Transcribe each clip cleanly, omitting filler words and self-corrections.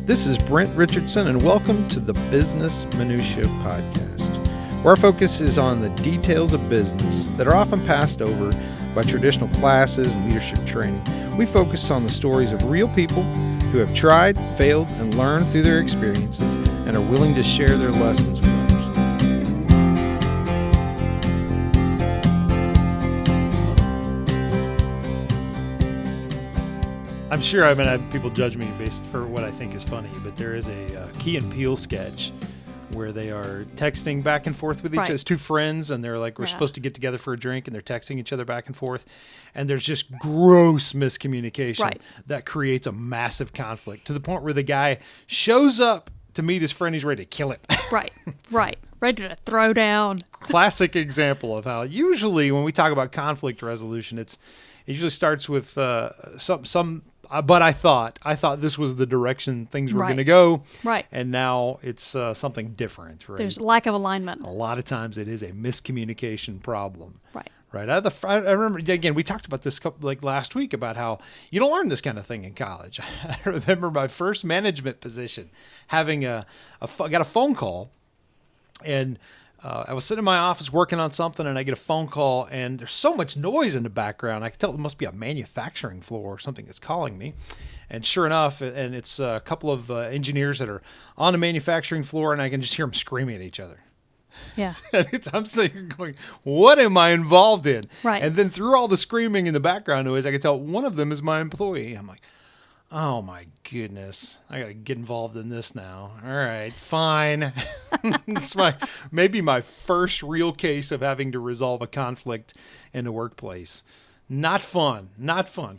This is Brent Richardson, and welcome to the Business Minutia Podcast, where our focus is on the details of business that are often passed over by traditional classes and leadership training. We focus on the stories of real people who have tried, failed, and learned through their experiences and are willing to share their lessons with others. I'm sure I'm going to have people judge me based for what I think is funny, but there is a Key and Peele sketch where they are texting back and forth with each other. It's two friends, and they're like, we're supposed to get together for a drink, and they're texting each other back and forth. And there's just gross miscommunication that creates a massive conflict to the point where the guy shows up to meet his friend. He's ready to kill him. Right. Ready to throw down. Classic example of how usually when we talk about conflict resolution, it usually starts with some. But I thought this was the direction things were going to go. Right. And now it's something different. Right. There's lack of alignment. A lot of times it is a miscommunication problem. Right. Right. I remember, again, we talked about this last week about how you don't learn this kind of thing in college. I remember my first management position having got a phone call, and I was sitting in my office working on something, and I get a phone call, and there's so much noise in the background. I can tell it must be a manufacturing floor or something that's calling me. And sure enough, and it's a couple of engineers that are on the manufacturing floor, and I can just hear them screaming at each other. Yeah. I'm sitting here going, what am I involved in? Right. And then through all the screaming and the background noise, I can tell one of them is my employee. I'm like, oh my goodness, I got to get involved in this now. All right, fine. It's maybe my first real case of having to resolve a conflict in the workplace. Not fun.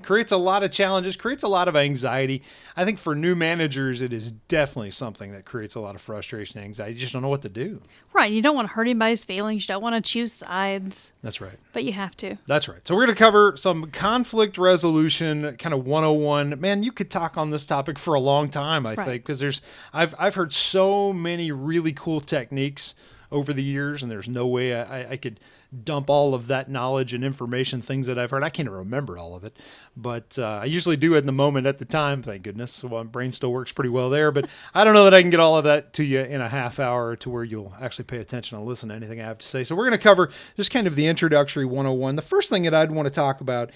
Creates a lot of challenges, creates a lot of anxiety. I think for new managers, it is definitely something that creates a lot of frustration and anxiety. You just don't know what to do. Right. You don't want to hurt anybody's feelings. You don't want to choose sides. That's right. But you have to. That's right. So we're going to cover some conflict resolution, kind of 101. Man, you could talk on this topic for a long time, I think, because I've heard so many really cool techniques over the years, and there's no way I could dump all of that knowledge and information, things that I've heard. I can't remember all of it, but I usually do it in the moment at the time, thank goodness. So my brain still works pretty well there, but I don't know that I can get all of that to you in a half hour to where you'll actually pay attention and listen to anything I have to say. So we're going to cover just kind of the introductory 101. The first thing that I'd want to talk about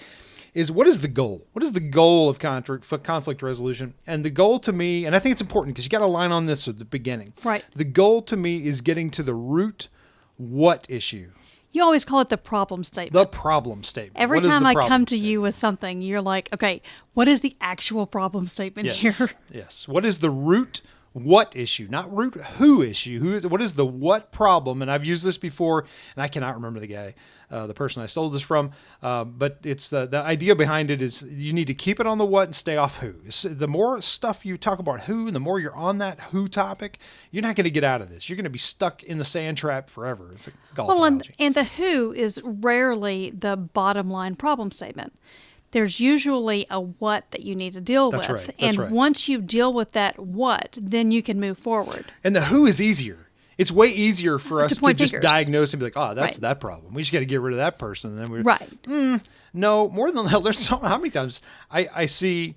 is what is the goal? What is the goal of conflict resolution? And the goal to me, and I think it's important because you got to line on this at the beginning. Right. The goal to me is getting to the root what issue. You always call it the problem statement. The problem statement. Every time I come to you with something, you're like, okay, what is the actual problem statement here? Yes. What is the root what issue? Not root who issue. What is the what problem? And I've used this before, and I cannot remember the guy, the person I stole this from. But it's the idea behind it is you need to keep it on the what and stay off who. So the more stuff you talk about who, and the more you're on that who topic, you're not going to get out of this. You're going to be stuck in the sand trap forever. It's a golf analogy. And the who is rarely the bottom line problem statement. There's usually a what that you need to deal with. That's right. Once you deal with that what, then you can move forward. And the who is easier. It's way easier for us to just fingers. diagnose and be like, oh, that's that problem. We just got to get rid of that person. And then no, more than that, there's how many times I see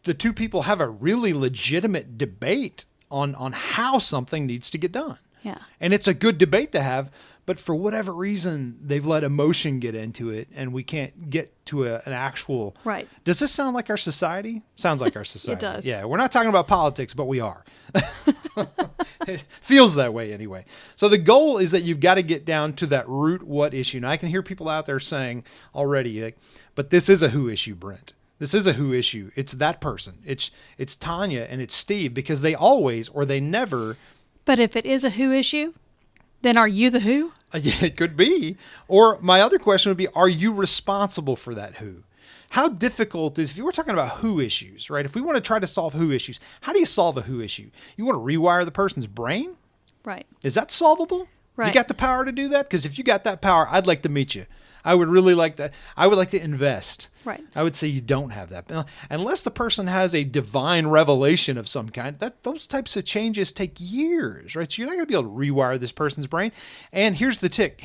the two people have a really legitimate debate on how something needs to get done. Yeah. And it's a good debate to have, but for whatever reason, they've let emotion get into it, and we can't get to an actual... Right. Does this sound like our society? Sounds like our society. It does. Yeah, we're not talking about politics, but we are. It feels that way anyway. So the goal is that you've got to get down to that root what issue. Now, I can hear people out there saying already, like, but this is a who issue, Brent. This is a who issue. It's that person. It's Tanya and it's Steve, because they always or they never... But if it is a who issue, then are you the who? Yeah, it could be. Or my other question would be, are you responsible for that who? How difficult is, if you were talking about who issues, right? If we want to try to solve who issues, how do you solve a who issue? You want to rewire the person's brain? Right. Is that solvable? Right. You got the power to do that? Because if you got that power, I'd like to meet you. I would really like that. I would like to invest. Right. I would say you don't have that. Unless the person has a divine revelation of some kind, those types of changes take years, right? So you're not going to be able to rewire this person's brain. And here's the trick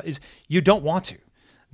is you don't want to.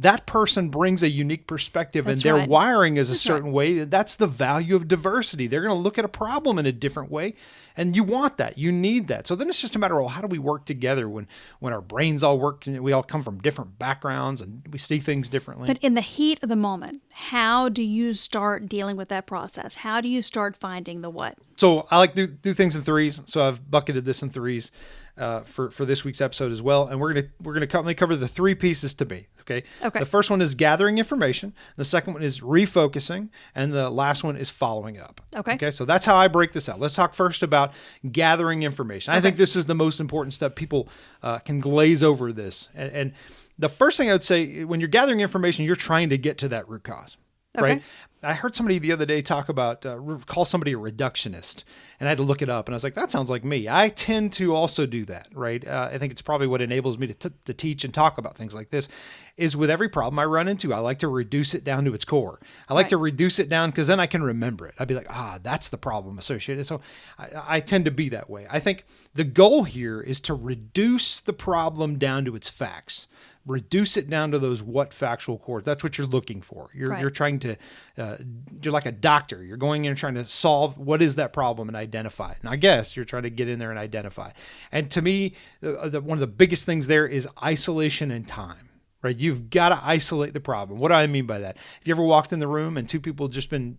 that person brings a unique perspective That's and their right. wiring is a That's certain right. way. That's the value of diversity. They're going to look at a problem in a different way. And you want that. You need that. So then it's just a matter of, well, how do we work together when our brains all work and we all come from different backgrounds and we see things differently? But in the heat of the moment, how do you start dealing with that process? How do you start finding the what? So I like to do things in threes. So I've bucketed this in threes for this week's episode as well. And we're gonna cover the three pieces to me. Okay. The first one is gathering information. The second one is refocusing, and the last one is following up. Okay. So that's how I break this out. Let's talk first about gathering information. I think this is the most important step. People can glaze over this, and the first thing I would say, when you're gathering information, you're trying to get to that root cause. Right. I heard somebody the other day talk about, call somebody a reductionist, and I had to look it up, and I was like, that sounds like me. I tend to also do that, right? I think it's probably what enables me to teach and talk about things like this, is with every problem I run into, I like to reduce it down to its core. I like to reduce it down because then I can remember it. I'd be like, that's the problem associated. So I tend to be that way. I think the goal here is to reduce the problem down to its facts. Reduce it down to those what factual cores. That's what you're looking for. You're trying to, you're like a doctor. You're going in and trying to solve what is that problem and identify it. And I guess you're trying to get in there and identify. And to me, one of the biggest things there is isolation and time. Right? You've got to isolate the problem. What do I mean by that? Have you ever walked in the room and two people just been,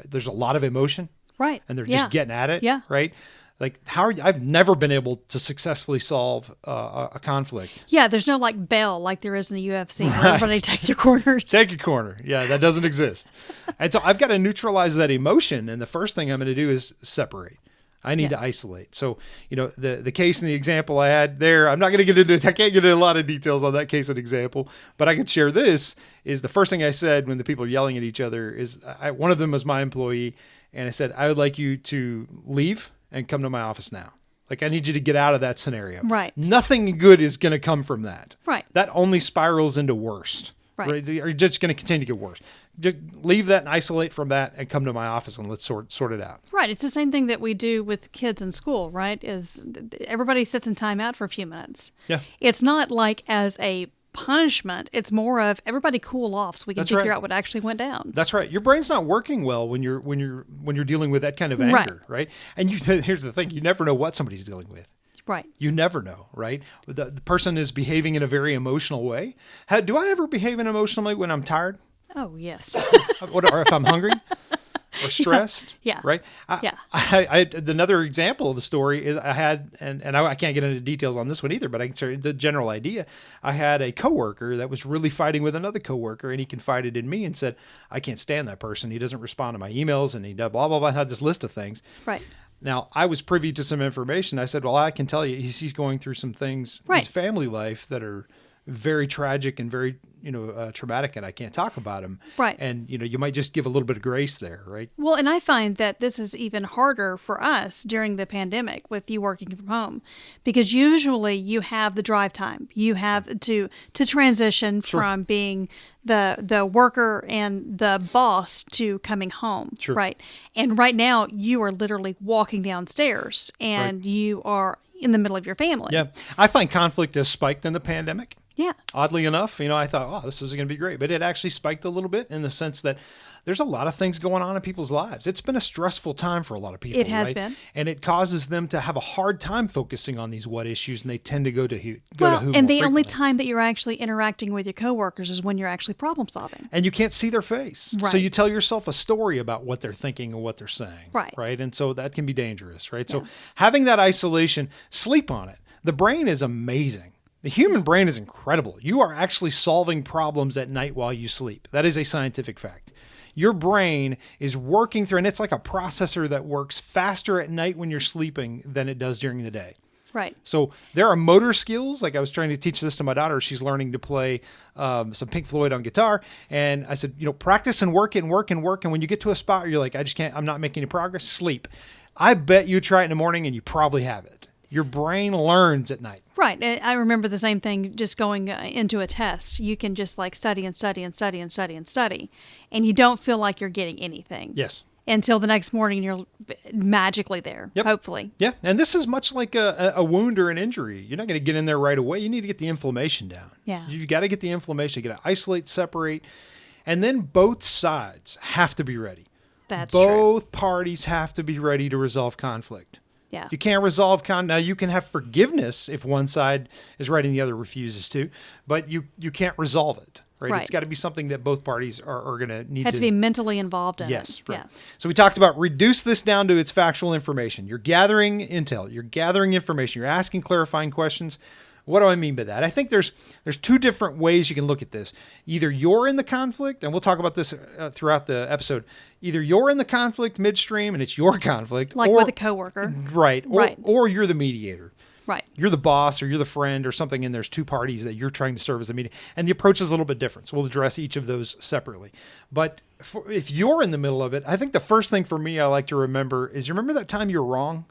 there's a lot of emotion. Right. And they're just getting at it. Yeah. Right. Like, I've never been able to successfully solve a conflict. Yeah, there's no like bell like there is in the UFC where everybody take their corners. Take your corner. Yeah, that doesn't exist. And so I've got to neutralize that emotion. And the first thing I'm going to do is separate. I need to isolate. So, the case and the example I had there, I'm not going to get into it. I can't get into a lot of details on that case and example, but I could share this is the first thing I said when the people are yelling at each other is one of them was my employee. And I said, I would like you to leave and come to my office now. Like, I need you to get out of that scenario. Right. Nothing good is going to come from that. Right. That only spirals into worst. Right. You're just going to continue to get worse. Just leave that and isolate from that and come to my office and let's sort it out. Right. It's the same thing that we do with kids in school, right? Is everybody sits in timeout for a few minutes. Yeah. It's not like as a punishment. It's more of everybody cool off so we can figure out what actually went down. That's right. Your brain's not working well when you're dealing with that kind of anger, right? And here's the thing, you never know what somebody's dealing with. Right. You never know, right? The person is behaving in a very emotional way. Do I ever behave in an emotional way when I'm tired? Oh, yes. Or if I'm hungry? Or stressed, yeah. Right? I another example of the story is I had, and I can't get into details on this one either, but I can share the general idea. I had a coworker that was really fighting with another coworker, and he confided in me and said, I can't stand that person. He doesn't respond to my emails, and he does blah, blah, blah. I had this list of things. Right. Now, I was privy to some information. I said, well, I can tell you he's going through some things in his family life that are very tragic and very, traumatic, and I can't talk about them. Right. And, you might just give a little bit of grace there, right? Well, and I find that this is even harder for us during the pandemic with you working from home, because usually you have the drive time. You have to transition from being the worker and the boss to coming home, right? And right now you are literally walking downstairs and you are in the middle of your family. Yeah. I find conflict has spiked in the pandemic. Yeah. Oddly enough, I thought, this is going to be great. But it actually spiked a little bit in the sense that there's a lot of things going on in people's lives. It's been a stressful time for a lot of people. It has been. And it causes them to have a hard time focusing on these what issues, and they tend to go to who and the more only frequently. time that you're actually interacting with your coworkers is when you're actually problem solving. And you can't see their face. Right. So you tell yourself a story about what they're thinking and what they're saying. Right. Right. And so that can be dangerous, right? Yeah. So having that isolation, sleep on it. The brain is amazing. The human brain is incredible. You are actually solving problems at night while you sleep. That is a scientific fact. Your brain is working through, and it's like a processor that works faster at night when you're sleeping than it does during the day. Right. So there are motor skills. Like I was trying to teach this to my daughter. She's learning to play some Pink Floyd on guitar. And I said, practice and work and work and work. And when you get to a spot where you're like, I just can't, I'm not making any progress, sleep. I bet you try it in the morning and you probably have it. Your brain learns at night. Right. I remember the same thing just going into a test. You can just like study and study and study and study and study, and you don't feel like you're getting anything. Yes. until the next morning you're magically there, hopefully. Yeah, and this is much like a wound or an injury. You're not going to get in there right away. You need to get the inflammation down. Yeah. You've got to get the inflammation. You got to isolate, separate, and then both sides have to be ready. That's true. Both parties have to be ready to resolve conflict. Yeah. You can't resolve now you can have forgiveness if one side is right and the other refuses to, but you can't resolve it. Right? It's got to be something that both parties are going to need to be mentally involved in. Yes, it. right. Yeah. So we talked about reduce this down to its factual information. You're gathering intel. You're gathering information. You're asking clarifying questions. What do I mean by that? I think there's two different ways you can look at this. Either you're in the conflict, and we'll talk about this throughout the episode. Either you're in the conflict midstream and it's your conflict. Like with a coworker. Right. Or you're the mediator. Right. You're the boss or you're the friend or something, and there's two parties that you're trying to serve as a mediator. And the approach is a little bit different. So we'll address each of those separately. But if you're in the middle of it, I think the first thing for me I like to remember is, you remember that time you were wrong?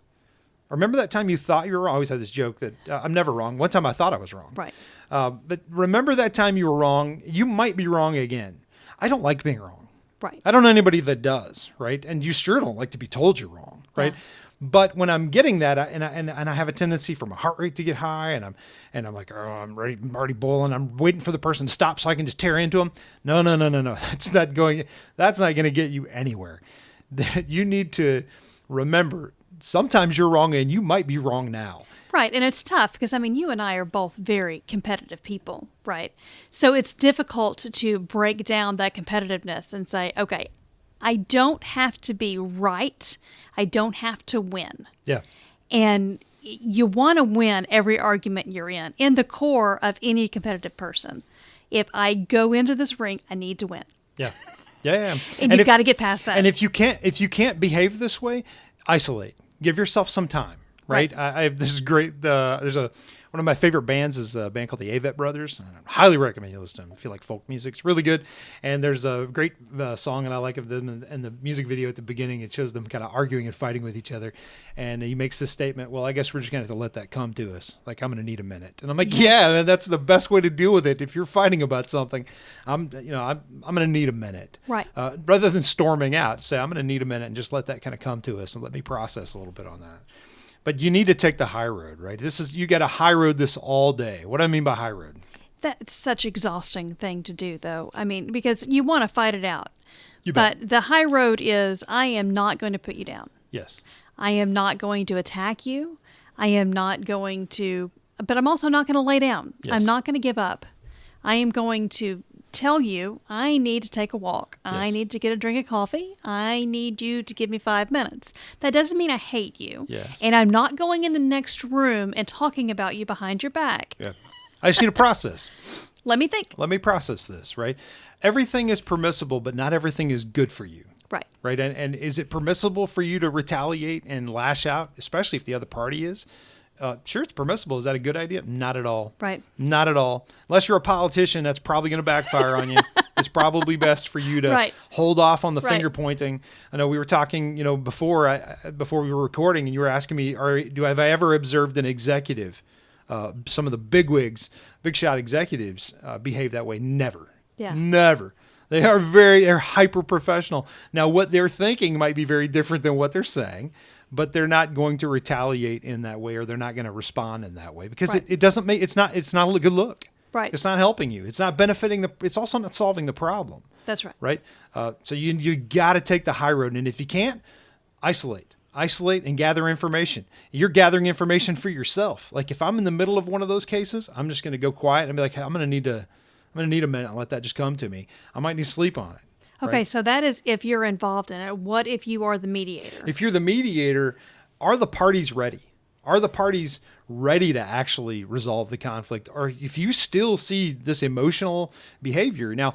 Or remember that time you thought you were wrong? I always had this joke that I'm never wrong. One time I thought I was wrong. Right. But remember that time you were wrong. You might be wrong again. I don't like being wrong. Right. I don't know anybody that does, right? And you sure don't like to be told you're wrong, right? Yeah. But when I'm getting that, and I have a tendency for my heart rate to get high, and I'm like, oh, I'm ready, I'm already boiling. I'm waiting for the person to stop so I can just tear into them. No. That's not going to get you anywhere. That you need to remember, sometimes you're wrong, and you might be wrong now. Right. And it's tough because, you and I are both very competitive people, right? So it's difficult to break down that competitiveness and say, okay, I don't have to be right. I don't have to win. Yeah. And you want to win every argument you're in the core of any competitive person. If I go into this ring, I need to win. Yeah. Yeah. And you've got to get past that. And if you can't behave this way, isolate. Give yourself some time. Right. This is great. One of my favorite bands is a band called the Avett Brothers. And I highly recommend you listen to them. If you like folk music, it's really good. And there's a great song that I like of them. And the music video at the beginning, it shows them kind of arguing and fighting with each other. And he makes this statement, well, I guess we're just going to have to let that come to us. Like, I'm going to need a minute. And I'm like, yeah, man, that's the best way to deal with it. If you're fighting about something, I'm going to need a minute. Right. Rather than storming out, say, I'm going to need a minute and just let that kind of come to us and let me process a little bit on that. But you need to take the high road, right? You got to high road this all day. What do I mean by high road? That's such an exhausting thing to do, though. Because you want to fight it out. You bet. But the high road is, I am not going to put you down. Yes. I am not going to attack you. I am not going to, but I'm also not going to lay down. Yes. I'm not going to give up. I am going to tell you, I need to take a walk. Yes. I need to get a drink of coffee. I need you to give me 5 minutes. That doesn't mean I hate you. Yes. And I'm not going in the next room and talking about you behind your back. Yeah. I just need a process. Let me think. Let me process this, right? Everything is permissible, but not everything is good for you. Right. Right. And is it permissible for you to retaliate and lash out, especially if the other party is? Sure, it's permissible. Is that a good idea? Not at all. Right. Not at all. Unless you're a politician, that's probably going to backfire on you. It's probably best for you to hold off on the finger pointing. I know we were talking, before we were recording, and you were asking me, have I ever observed an executive, some of the big shot executives behave that way? Never. Yeah. Never. They're hyper professional. Now, what they're thinking might be very different than what they're saying, but they're not going to retaliate in that way, or they're not going to respond in that way, because it doesn't make, it's not a good look. Right. It's not helping you. It's not benefiting it's also not solving the problem. That's right. Right. So you got to take the high road. And if you can't, isolate and gather information. You're gathering information for yourself. Like, if I'm in the middle of one of those cases, I'm just going to go quiet and be like, hey, I'm going to need a minute and let that just come to me. I might need to sleep on it. Okay, right? so that is if you're involved in it. What if you are the mediator? If you're the mediator, are the parties ready? Are the parties ready to actually resolve the conflict? Or if you still see this emotional behavior, now,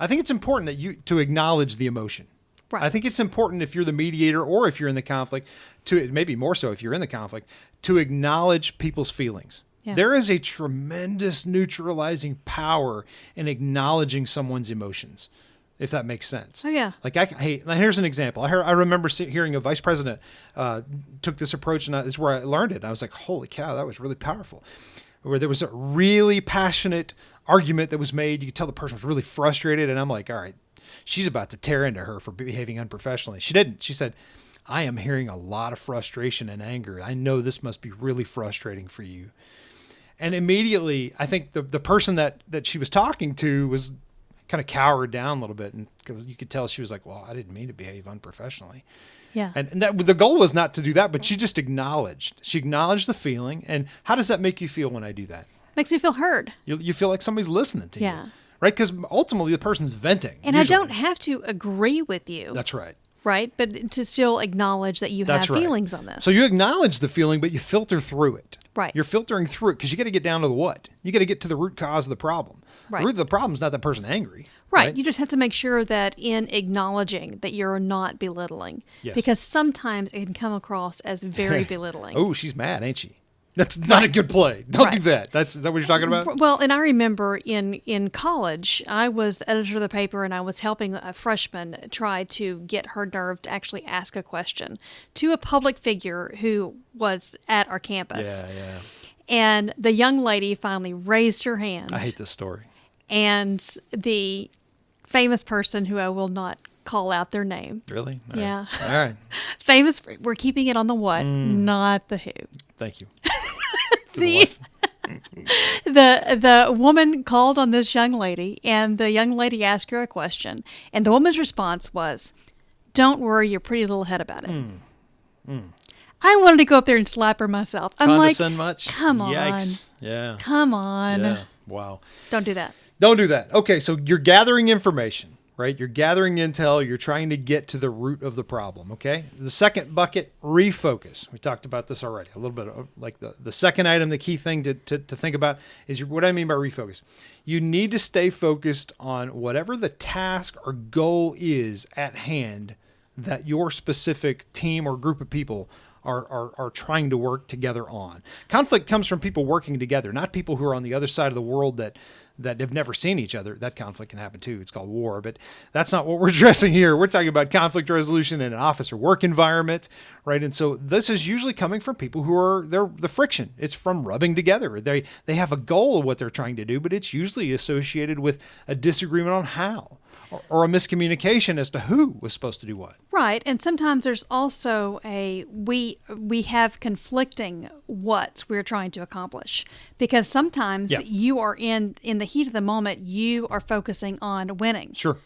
I think it's important to acknowledge the emotion. Right. I think it's important, if you're the mediator or if you're in the conflict, to maybe more so if you're in the conflict, to acknowledge people's feelings. Yeah. There is a tremendous neutralizing power in acknowledging someone's emotions, if that makes sense. Oh, yeah. Like, here's an example. I remember hearing a vice president took this approach, and it's where I learned it. I was like, holy cow, that was really powerful. Where there was a really passionate argument that was made. You could tell the person was really frustrated, and I'm like, all right, She's about to tear into her for behaving unprofessionally. She didn't. She said, I am hearing a lot of frustration and anger. I know this must be really frustrating for you. And immediately, I think the person that she was talking to was kind of cowered down a little bit. And you could tell she was like, well, I didn't mean to behave unprofessionally. Yeah. And that the goal was not to do that, but she just acknowledged. She acknowledged the feeling. And how does that make you feel when I do that? Makes me feel heard. You feel like somebody's listening to you. Yeah. Right? Because ultimately the person's venting. And usually. I don't have to agree with you. That's right. Right? But to still acknowledge that you have feelings on this. So you acknowledge the feeling, but you filter through it. Right. You're filtering through it because you got to get down to the what. You got to get to the root cause of the problem. Right. The root of the problem is not that person angry. Right. You just have to make sure that in acknowledging that you're not belittling. Yes. Because sometimes it can come across as very belittling. Oh, she's mad, ain't she? That's not a good play. Don't do that. Is that what you're talking about? Well, and I remember in college, I was the editor of the paper, and I was helping a freshman try to get her nerve to actually ask a question to a public figure who was at our campus. Yeah. And the young lady finally raised her hand. I hate this story. And the famous person, who I will not call out their name. Really? Yeah. All right. Famous. We're keeping it on the what, not the who. Thank you. The woman called on this young lady, and the young lady asked her a question, and the woman's response was, "Don't worry your pretty little head about it." I wanted to go up there and slap her myself. I'm like, much? come on. Yikes. Yeah. Come on. Yeah. Wow. Don't do that. Don't do that. Okay, so you're gathering information, right? You're gathering intel. You're trying to get to the root of the problem, okay? The second bucket, refocus. We talked about this already. A little bit of, like the second item, the key thing to think about is what I mean by refocus. You need to stay focused on whatever the task or goal is at hand that your specific team or group of people are trying to work together on. Conflict comes from people working together, not people who are on the other side of the world that have never seen each other. That conflict can happen too. It's called war, but that's not what we're addressing here. We're talking about conflict resolution in an office or work environment, right? And so this is usually coming from people who are the friction. It's from rubbing together. They have a goal of what they're trying to do, but it's usually associated with a disagreement on how. Or a miscommunication as to who was supposed to do what. Right, and sometimes there's also we have conflicting what's we're trying to accomplish, because sometimes you are in the heat of the moment, you are focusing on winning. Sure.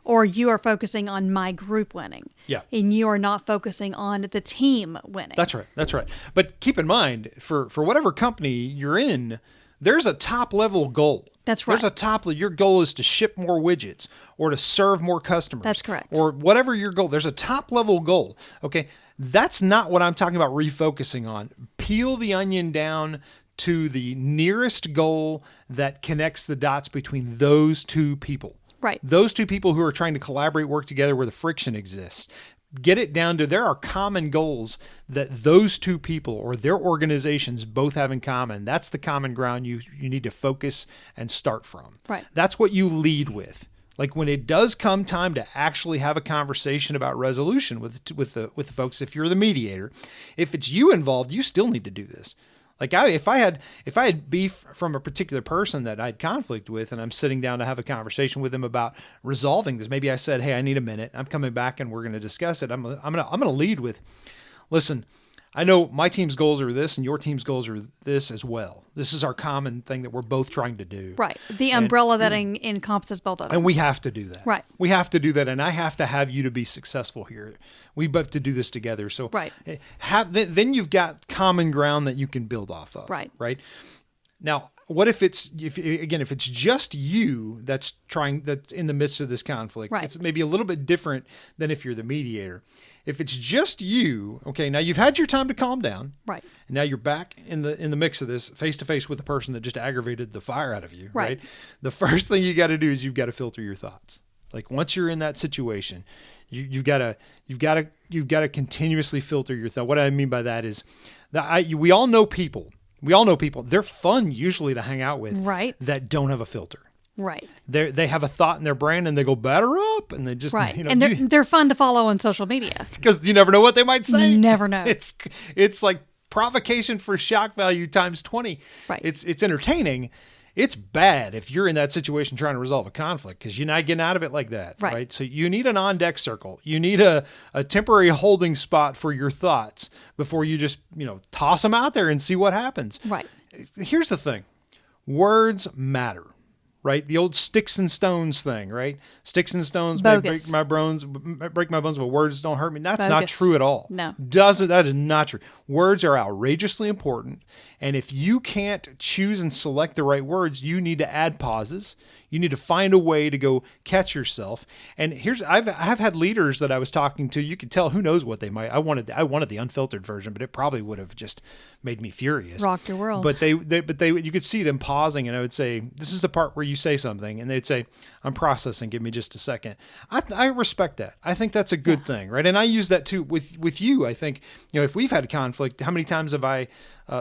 Or you are focusing on my group winning. Yeah. And you are not focusing on the team winning. That's right. But keep in mind, for whatever company you're in, there's a top level goal. That's right. Your goal is to ship more widgets or to serve more customers. That's correct. Or whatever your goal, there's a top level goal. Okay. That's not what I'm talking about refocusing on. Peel the onion down to the nearest goal that connects the dots between those two people. Right. Those two people who are trying to collaborate, work together where the friction exists. Get it down to there are common goals that those two people or their organizations both have in common. That's the common ground you need to focus and start from. Right. That's what you lead with. Like when it does come time to actually have a conversation about resolution with the folks, if you're the mediator, if it's you involved, you still need to do this. Like if I had beef from a particular person that I had conflict with, and I'm sitting down to have a conversation with them about resolving this, maybe I said, "Hey, I need a minute. I'm coming back, and we're going to discuss it." I'm gonna lead with, "Listen, I know my team's goals are this, and your team's goals are this as well. This is our common thing that we're both trying to do." Right. The umbrella that encompasses both of them. And we have to do that. Right. We have to do that, and I have to have you to be successful here. We have to do this together. So right. Then you've got common ground that you can build off of. Right. Right. Now, what if it's just you that's in the midst of this conflict? Right. It's maybe a little bit different than if you're the mediator. If it's just you, okay, now you've had your time to calm down. Right. And now you're back in the mix of this, face to face with the person that just aggravated the fire out of you. Right. The first thing you got to do is you've got to filter your thoughts. Like once you're in that situation, you've got to continuously filter your thought. What I mean by that is that we all know people. They're fun usually to hang out with. Right. That don't have a filter. Right. They have a thought in their brain and they go batter up and they just right. And they're fun to follow on social media because you never know what they might say. You never know. It's like provocation for shock value times 20. Right. It's entertaining. it's bad if you're in that situation trying to resolve a conflict because you're not getting out of it like that, right? So you need an on-deck circle. You need a temporary holding spot for your thoughts before you just, toss them out there and see what happens. Right. Here's the thing. Words matter. Right? The old sticks and stones thing, right? Sticks and stones may break my bones, but words don't hurt me. That's not true at all. No. That is not true. Words are outrageously important. And if you can't choose and select the right words, you need to add pauses. You need to find a way to go catch yourself. And I've had leaders that I was talking to. You could tell who knows what they might. I wanted the unfiltered version, but it probably would have just made me furious. Rocked your world. But you could see them pausing, and I would say, "This is the part where you say something," and they'd say, "I'm processing. Give me just a second." I respect that. I think that's a good thing, right? And I use that too with you. I think if we've had conflict, how many times have I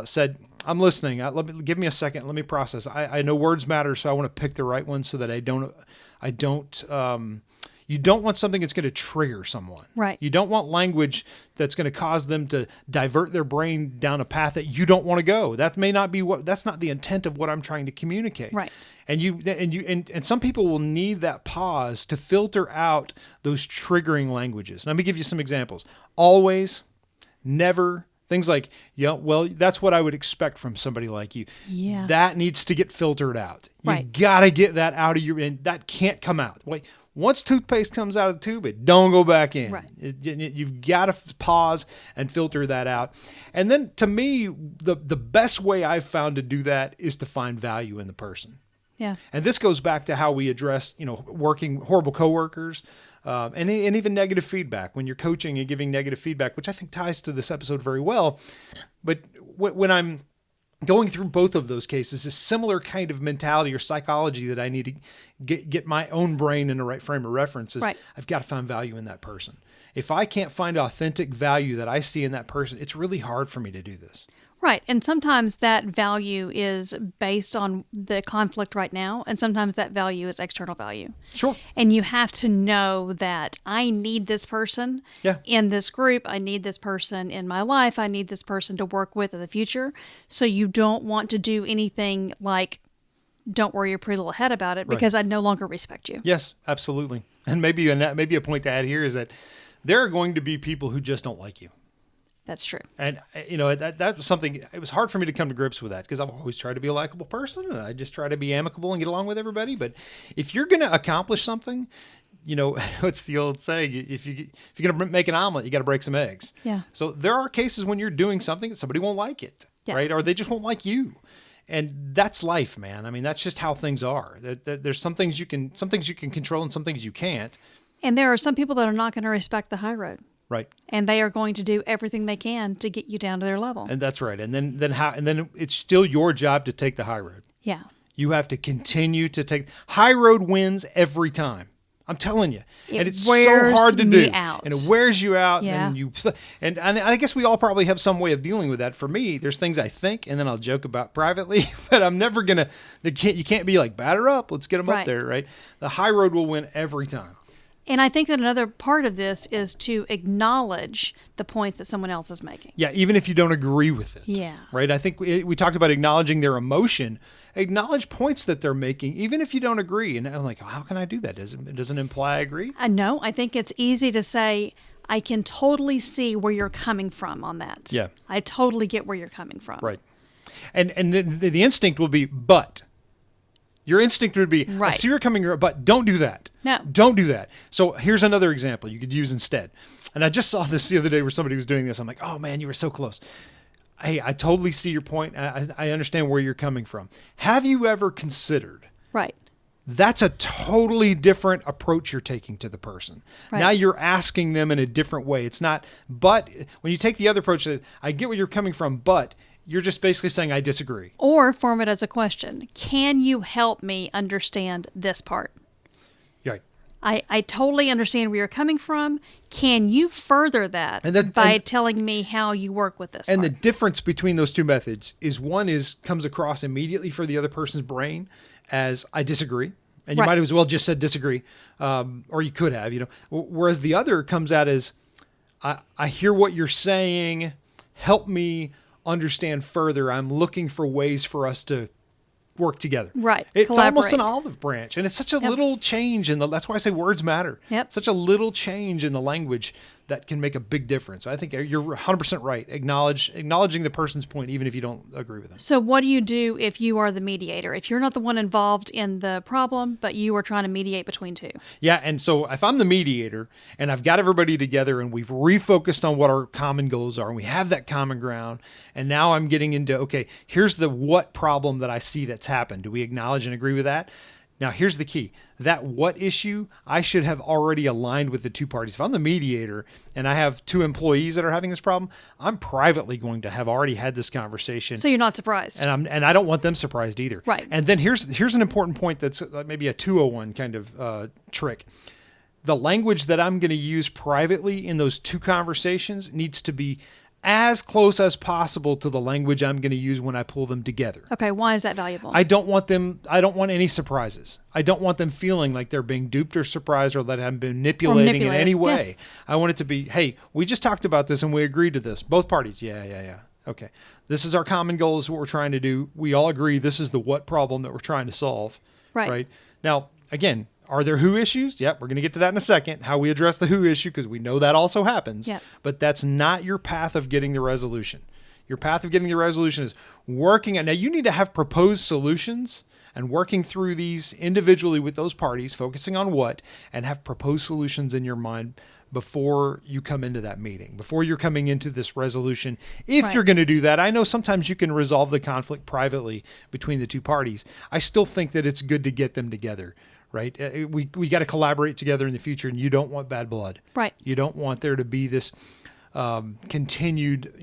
said, "I'm listening. Give me a second. Let me process." I know words matter, so I want to pick the right ones so that I don't. You don't want something that's going to trigger someone. Right. You don't want language that's going to cause them to divert their brain down a path that you don't want to go. That may not be that's not the intent of what I'm trying to communicate. Right. And some people will need that pause to filter out those triggering languages. Let me give you some examples. Always, never. Things like, that's what I would expect from somebody like you. Yeah. That needs to get filtered out. You Right. got to get that out of and that can't come out. Wait, once toothpaste comes out of the tube, it don't go back in. Right. You've got to pause and filter that out. And then to me, the best way I've found to do that is to find value in the person. Yeah. And this goes back to how we address, working horrible coworkers, and even negative feedback when you're coaching and giving negative feedback, which I think ties to this episode very well. But when I'm going through both of those cases, a similar kind of mentality or psychology that I need to get my own brain in the right frame of reference is I've got to find value in that person. If I can't find authentic value that I see in that person, it's really hard for me to do this. Right. And sometimes that value is based on the conflict right now, and sometimes that value is external value. Sure. And you have to know that I need this person in this group. I need this person in my life. I need this person to work with in the future. So you don't want to do anything like, don't worry your pretty little head about it because I no longer respect you. Yes, absolutely. And maybe a point to add here is that there are going to be people who just don't like you. That's true. And, that was something, it was hard for me to come to grips with that because I've always tried to be a likable person and I just try to be amicable and get along with everybody. But if you're going to accomplish something, what's the old saying? If you're going to make an omelet, you got to break some eggs. Yeah. So there are cases when you're doing something that somebody won't like it, right? Or they just won't like you. And that's life, man. I mean, that's just how things are. There's some things you can control and some things you can't. And there are some people that are not going to respect the high road. Right. And they are going to do everything they can to get you down to their level. And that's right. And then it's still your job to take the high road. Yeah. You have to continue to take high road wins every time. I'm telling you. And it's so hard to do. Out. And it wears you out. Yeah. And I guess we all probably have some way of dealing with that. For me, there's things I think and then I'll joke about privately, but I'm never going to, you can't be like, batter up. Let's get them up there, right? The high road will win every time. And I think that another part of this is to acknowledge the points that someone else is making. Yeah, even if you don't agree with it. Yeah. Right? I think we talked about acknowledging their emotion. Acknowledge points that they're making, even if you don't agree. And I'm like, how can I do that? Doesn't imply I agree? No, I think it's easy to say, I can totally see where you're coming from on that. Yeah. I totally get where you're coming from. Right. And the instinct will be, but. Your instinct would be, I see you're coming, but don't do that. No. Don't do that. So here's another example you could use instead. And I just saw this the other day where somebody was doing this. I'm like, oh man, you were so close. Hey, I totally see your point. I understand where you're coming from. Have you ever considered? Right. That's a totally different approach you're taking to the person. Right. Now you're asking them in a different way. It's not, but when you take the other approach, I get where you're coming from, but you're just basically saying, I disagree. Or form it as a question. Can you help me understand this part? Right. I totally understand where you're coming from. Can you further that by telling me how you work with this And part? the difference between those two methods is one comes across immediately for the other person's brain as I disagree. And you might as well just said disagree, or you could have, whereas the other comes out as I hear what you're saying. Help me understand further. I'm looking for ways for us to work together. Right. It's almost an Collaborate. olive branch. And it's such a little change that's why I say words matter. Yep. Such a little change in the language that can make a big difference. I think you're 100% right. Acknowledging the person's point, even if you don't agree with them. So what do you do if you are the mediator? If you're not the one involved in the problem, but you are trying to mediate between two? Yeah, and so if I'm the mediator and I've got everybody together and we've refocused on what our common goals are and we have that common ground, and now I'm getting into, okay, here's the what problem that I see that's happened. Do we acknowledge and agree with that? Now, here's the key. That what issue, I should have already aligned with the two parties. If I'm the mediator and I have two employees that are having this problem, I'm privately going to have already had this conversation. So you're not surprised. And I don't want them surprised either. Right. And then here's an important point that's maybe a 201 kind of trick. The language that I'm going to use privately in those two conversations needs to be as close as possible to the language I'm going to use when I pull them together. Okay, why is that valuable? I don't want any surprises. I don't want them feeling like they're being duped or surprised or that I'm manipulating in any way. Yeah. I want it to be, hey, we just talked about this and we agreed to this. Both parties, yeah. Okay. This is our common goal. This is what we're trying to do. We all agree this is the what problem that we're trying to solve. Right? Now, again, are there who issues? Yep, we're going to get to that in a second, how we address the who issue, because we know that also happens. Yep. But that's not your path of getting the resolution. Your path of getting the resolution is working. Now, you need to have proposed solutions and working through these individually with those parties, focusing on what, and have proposed solutions in your mind before you come into that meeting, before you're coming into this resolution. If you're going to do that, I know sometimes you can resolve the conflict privately between the two parties. I still think that it's good to get them together. Right? We got to collaborate together in the future, and you don't want bad blood. Right. You don't want there to be this continued,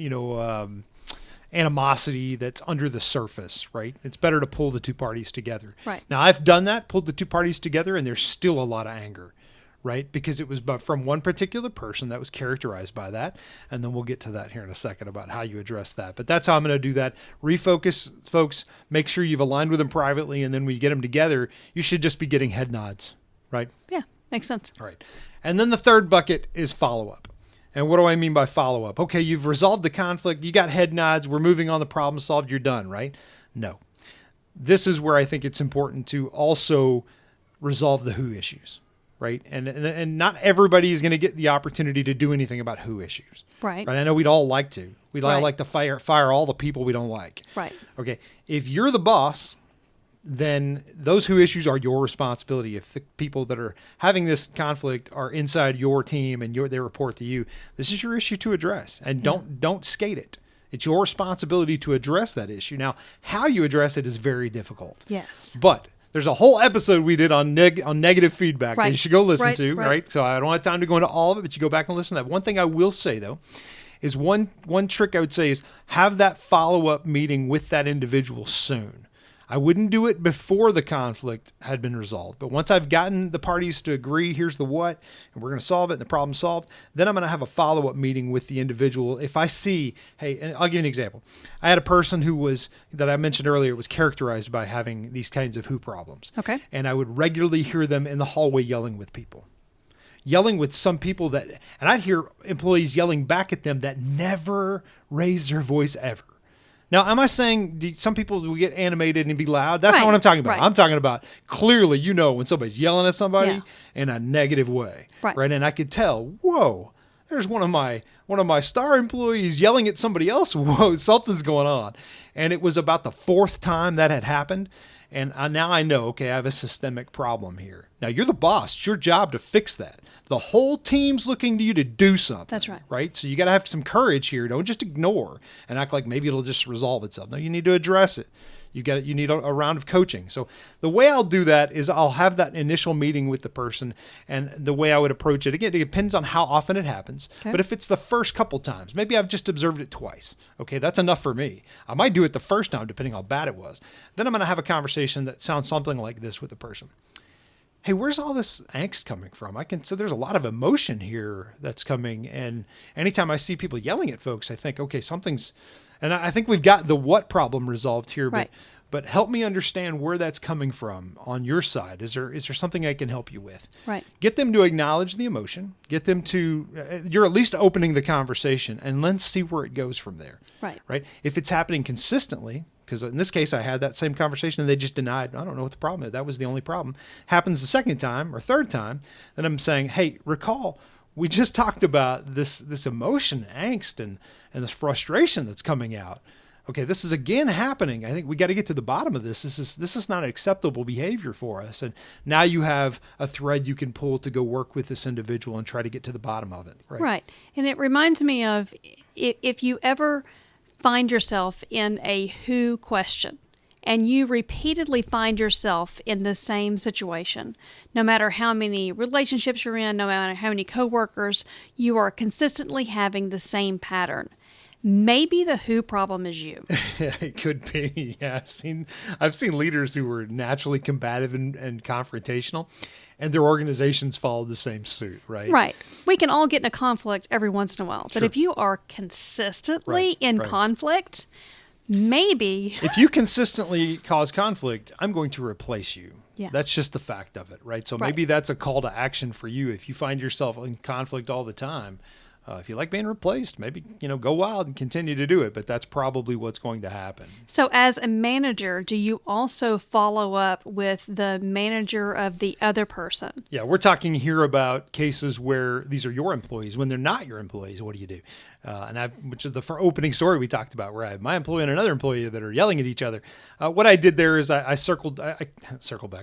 animosity that's under the surface, right? It's better to pull the two parties together. Right. Now, I've done that, pulled the two parties together, and there's still a lot of anger, right? Because it was from one particular person that was characterized by that. And then we'll get to that here in a second about how you address that. But that's how I'm going to do that. Refocus, folks. Make sure you've aligned with them privately. And then when you get them together, you should just be getting head nods, right? Yeah, makes sense. All right. And then the third bucket is follow-up. And what do I mean by follow-up? Okay, you've resolved the conflict. You got head nods. We're moving on, the problem solved. You're done, right? No. This is where I think it's important to also resolve the who issues. Right. And not everybody is going to get the opportunity to do anything about who issues. Right. I know we'd all like to. We'd all like to fire all the people we don't like. Right. Okay. If you're the boss, then those who issues are your responsibility. If the people that are having this conflict are inside your team and they report to you, this is your issue to address. And don't skate it. It's your responsibility to address that issue. Now, how you address it is very difficult. Yes. But there's a whole episode we did on negative feedback that you should go listen to, right? So I don't have time to go into all of it, but you go back and listen to that. One thing I will say, though, is one trick I would say is have that follow-up meeting with that individual soon. I wouldn't do it before the conflict had been resolved. But once I've gotten the parties to agree, here's the what, and we're going to solve it and the problem's solved, then I'm going to have a follow-up meeting with the individual. If I see, hey, and I'll give you an example. I had a person that I mentioned earlier was characterized by having these kinds of who problems. Okay. And I would regularly hear them in the hallway yelling with people. Yelling with some people and I'd hear employees yelling back at them that never raise their voice ever. Now, am I saying some people will get animated and be loud? That's not what I'm talking about. Right. I'm talking about clearly, when somebody's yelling at somebody in a negative way, right? And I could tell, whoa, there's one of my star employees yelling at somebody else. Whoa, something's going on. And it was about the fourth time that had happened. And now I know, okay, I have a systemic problem here. Now, you're the boss. It's your job to fix that. The whole team's looking to you to do something. That's right. Right? So you got to have some courage here. Don't just ignore and act like maybe it'll just resolve itself. No, you need to address it. You need a round of coaching. So the way I'll do that is I'll have that initial meeting with the person, and the way I would approach it, again, it depends on how often it happens. Okay. But if it's the first couple times, maybe I've just observed it twice. Okay, that's enough for me. I might do it the first time, depending how bad it was. Then I'm going to have a conversation that sounds something like this with the person. Hey, where's all this angst coming from? So there's a lot of emotion here that's coming. And anytime I see people yelling at folks, I think, okay, and I think we've got the what problem resolved here, right. but help me understand where that's coming from on your side. Is there something I can help you with? Right. Get them to acknowledge the emotion. Get them to, you're at least opening the conversation, and let's see where it goes from there. Right. Right. If it's happening consistently, because in this case, I had that same conversation and they just denied, I don't know what the problem is. That was the only problem. Happens the second time or third time, then I'm saying, hey, recall, we just talked about this emotion, angst, and this frustration that's coming out. Okay, this is again happening. I think we got to get to the bottom of this. This is not acceptable behavior for us. And now you have a thread you can pull to go work with this individual and try to get to the bottom of it. Right. Right. And it reminds me of if you ever find yourself in a who question and you repeatedly find yourself in the same situation, no matter how many relationships you're in, no matter how many coworkers, you are consistently having the same pattern. Maybe the who problem is you. It could be. Yeah, I've seen leaders who were naturally combative and confrontational, and their organizations followed the same suit, right? Right. We can all get in a conflict every once in a while, but Sure. if you are consistently in conflict, maybe. If you consistently cause conflict, I'm going to replace you. Yeah. That's just the fact of it, right? So Right. maybe that's a call to action for you. If you find yourself in conflict all the time, if you like being replaced, maybe, go wild and continue to do it, but that's probably what's going to happen. So as a manager, do you also follow up with the manager of the other person? Yeah, we're talking here about cases where these are your employees. When they're not your employees, what do you do? Which is the opening story we talked about, where I have my employee and another employee that are yelling at each other. What I did there is I circled back.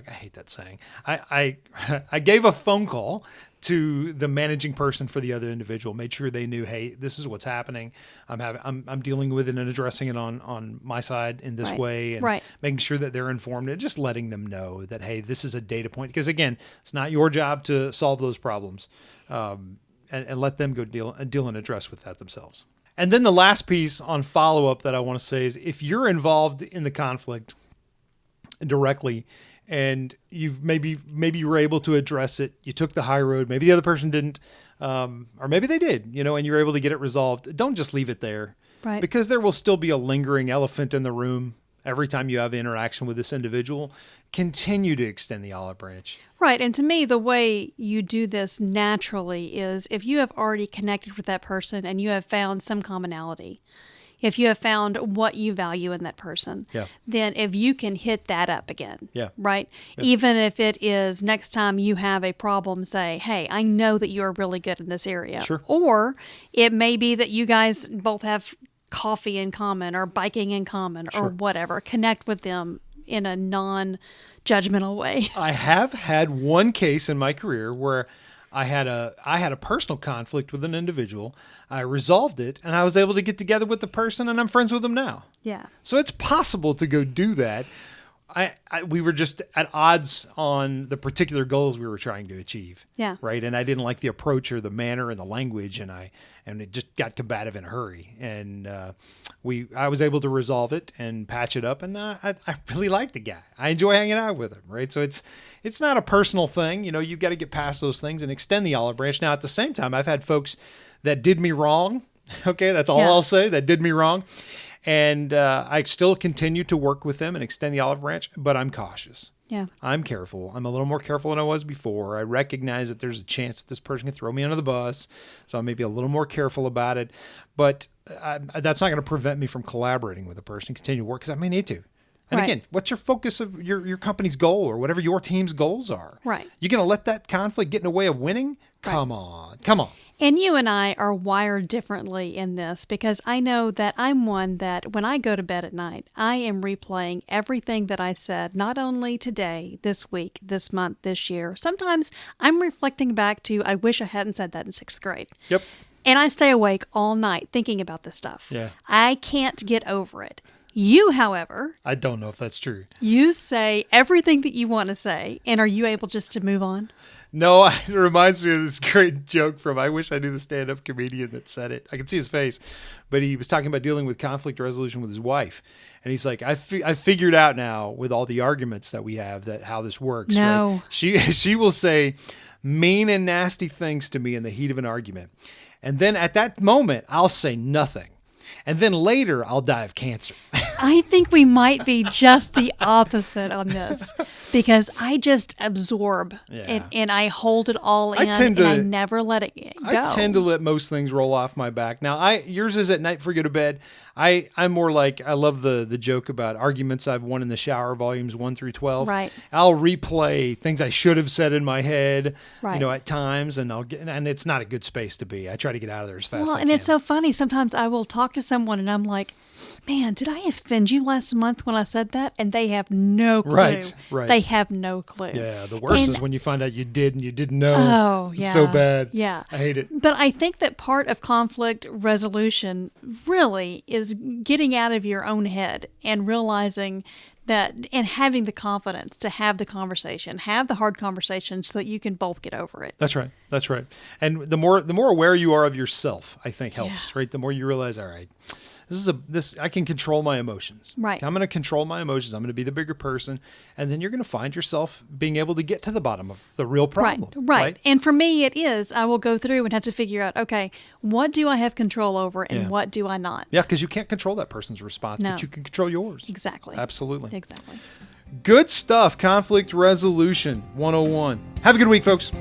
I hate that saying. I gave a phone call to the managing person for the other individual, made sure they knew, hey, this is what's happening. I'm dealing with it and addressing it on my side in this Right. way, and Right. making sure that they're informed and just letting them know that, hey, this is a data point. Because again, it's not your job to solve those problems, and let them go deal and address with that themselves. And then the last piece on follow-up that I want to say is, if you're involved in the conflict directly, and you've maybe you were able to address it, you took the high road, maybe the other person didn't, or maybe they did, and you're able to get it resolved. Don't just leave it there, Right. because there will still be a lingering elephant in the room every time you have interaction with this individual. Continue to extend the olive branch. Right. And to me, the way you do this naturally is if you have already connected with that person and you have found some commonality, if you have found what you value in that person, Yeah. then if you can hit that up again, Yeah. right? Even if it is next time you have a problem, say, hey, I know that you are really good in this area. Sure. Or it may be that you guys both have coffee in common or biking in common Sure. or whatever. Connect with them in a non-judgmental way. I have had one case in my career where I had a personal conflict with an individual. I resolved it, and I was able to get together with the person, and I'm friends with them now. Yeah. So it's possible to go do that. We were just at odds on the particular goals we were trying to achieve. Yeah. Right. And I didn't like the approach or the manner and the language, and it just got combative in a hurry. And I was able to resolve it and patch it up, and I really like the guy. I enjoy hanging out with him. Right. So it's not a personal thing. You've got to get past those things and extend the olive branch. Now, at the same time, I've had folks that did me wrong. Okay, that's all Yeah. I'll say. That did me wrong. And I still continue to work with them and extend the olive branch, but I'm cautious. Yeah. I'm careful. I'm a little more careful than I was before. I recognize that there's a chance that this person can throw me under the bus, so I'm maybe a little more careful about it. But that's not going to prevent me from collaborating with a person, continue to work, because I may need to. And Right. again, what's your focus of your company's goal, or whatever your team's goals are? Right. You going to let that conflict get in the way of winning? Come on. And you and I are wired differently in this, because I know that I'm one that when I go to bed at night, I am replaying everything that I said, not only today, this week, this month, this year. Sometimes I'm reflecting back to, I wish I hadn't said that in 6th grade. Yep. And I stay awake all night thinking about this stuff. Yeah. I can't get over it. You, however, I don't know if that's true. you say everything that you want to say, and are you able just to move on? No, it reminds me of this great joke from, I wish I knew the stand-up comedian that said it. I can see his face, but he was talking about dealing with conflict resolution with his wife. And he's like, I figured out now with all the arguments that we have that how this works. No. Right? She will say mean and nasty things to me in the heat of an argument. And then at that moment, I'll say nothing. And then later, I'll die of cancer. I think we might be just the opposite on this because I just absorb and I hold it all in and I never let it go. I tend to let most things roll off my back. Now, yours is at night before you go to bed. I'm more like, I love the joke about arguments I've won in the shower, volumes 1 through 12. Right. I'll replay things I should have said in my head, right. At times, and and it's not a good space to be. I try to get out of there as fast as I can. And it's so funny. Sometimes I will talk to someone and I'm like, man, did I offend you last month when I said that? And they have no clue. Right. They have no clue. Yeah, the worst is when you find out you did and you didn't know. Oh, yeah. It's so bad. Yeah. I hate it. But I think that part of conflict resolution really is getting out of your own head and realizing that and having the confidence to have the conversation, have the hard conversation so that you can both get over it. That's right. And the more aware you are of yourself, I think helps, right? The more you realize, all right, I can control my emotions. Right. I'm going to control my emotions. I'm going to be the bigger person. And then you're going to find yourself being able to get to the bottom of the real problem. Right. And for me, it is, I will go through and have to figure out, okay, what do I have control over and what do I not? Yeah, because you can't control that person's response, but you can control yours. Exactly. Absolutely. Exactly. Good stuff. Conflict resolution 101. Have a good week, folks.